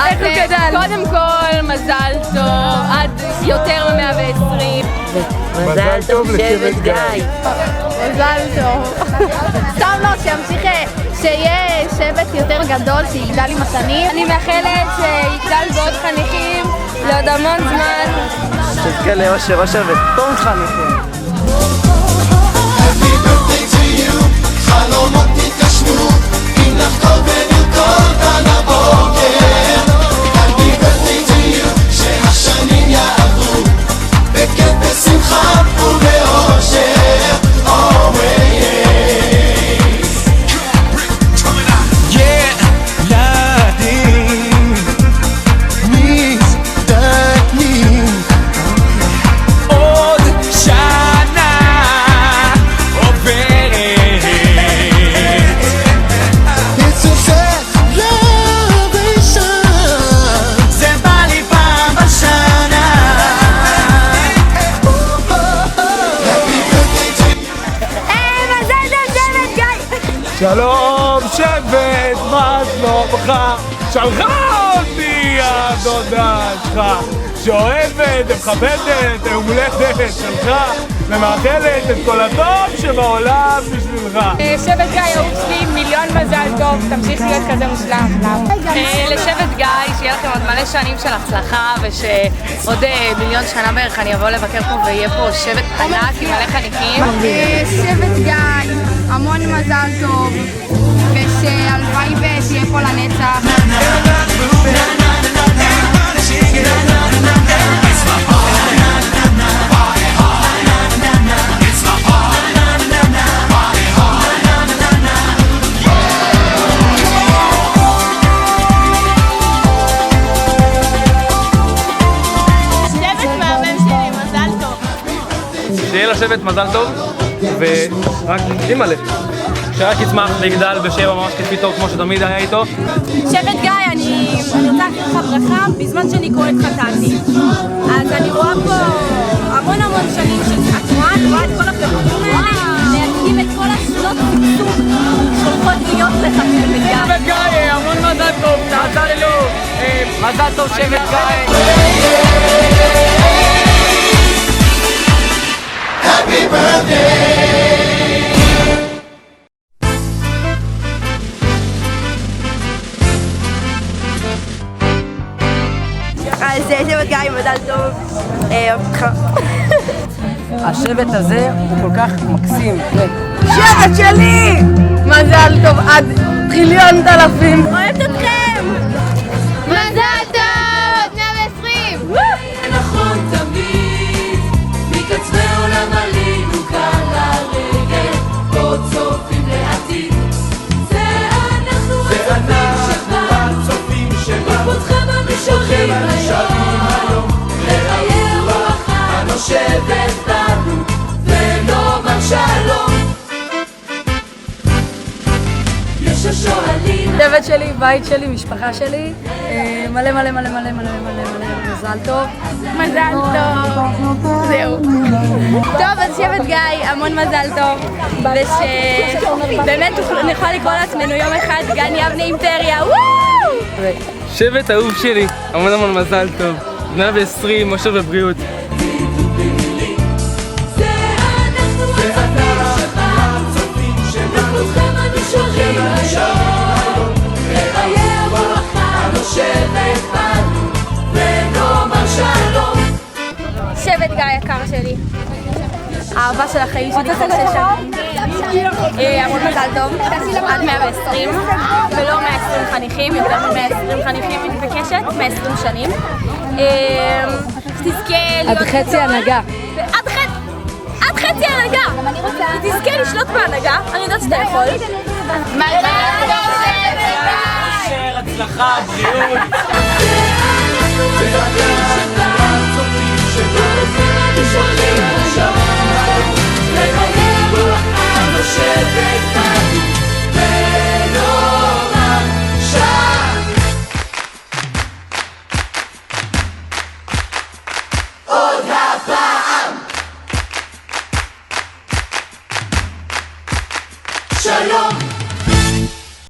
איך הוא גדל? קודם כל, מזל טוב, עד יותר מ-120. מזל טוב לשבט גיא. מזל טוב. סתם לא, שימשיך, שיהיה שבט יותר גדול, שיגדל עם השנים. אני מאחלת שיגדל בעוד חניכים לעוד המון זמן. שתזכה לאושר וטוב חניכים. חלומות תתגשמו, אם נחקור ונרקוד על הבוקר. Happy birthday to you, שהשנים יעברו בכיף, בשמחה ובאושר. Always. ילדים מזדקנים, עוד שנה עוברת. It's a celebration, זה בא לי פעם בשנה. Happy birthday to you. מזל טוב שבט גיא! שלום שבט, מה שלומך? שלחה אותי הדודה שלך שאוהבת ומכבדת יום הולדת שלך ומאחלת את כל הטוב שבעולם בשבילך. שבט גיא, אהוב שלי, מיליון מזל טוב, תמשיך להיות כזה מושלם. לשבט גיא, שיהיה לכם עוד מלא שנים של הצלחה ושעוד מיליון שנה בערך אני אבוא לבקר פה ויהיה פה שבט ענק עם מלא חניכים. שבט גיא, המון מזל טוב ושהלוואי ותהיה פה לנצח. שיהיה לשבט מזל טוב, ורק אימא'לה, שרק יצמח ויגדל בשבע ממש כפי טוב כמו שתמיד היה איתו. שבט גיא, אני רוצה להכיר לך ברכה בזמן שאני קוראת חתנתי. אז אני רואה פה המון שנים של התנועה, אני רואה את כל הפרקים האלה, להקים את כל השנות פיצוק שהולכות להיות לך שבט גיא. שבט גיא, המון מזל טוב, מזל טוב שבט גיא. Happy birthday. אז שבט גיא, מזל טוב. השבט הזה הוא כל כך מקסים. שבט שלי! מזל טוב עד טריליון דלפים. אוהבת אתכם! מזל טוב! 120! נכון תמיד, מקצווי עולם עלינו כאן לרגל, עוד צופים לעתיד. זה אנחנו הצופים שבא, מפותחם המישורים היום, לחיי הרוח הנושבת בנו, ונאמר שלום. יש השואלים שבט שלי, בית שלי, משפחה שלי, מלא מזל טוב. מזל טוב. זהו. טוב, אז שבט גיא, המון מזל טוב. ושבאמת נוכל לקרוא לעצמנו יום אחד גן יבנה אימפריה. וואו! שבט אהוב שלי, המון מזל טוב. 120, אושר ובריאות. שבט גיא יקר שלי, האהבה של החיים שלי כבר 6 שנים. המון מזל טוב, עד 120 ולא 120 חניכים, יותר מ-120 חניכים מתבקשת, 120 שנים. שתזכה להיות... עד חצי הנהגה. עד חצי הנהגה! תזכה לשלוט בהנהגה, אני יודעת שאתה יכול. מזל טוב שבט גיא! הצלחה, בריאות. לחיי הרוח הנושבת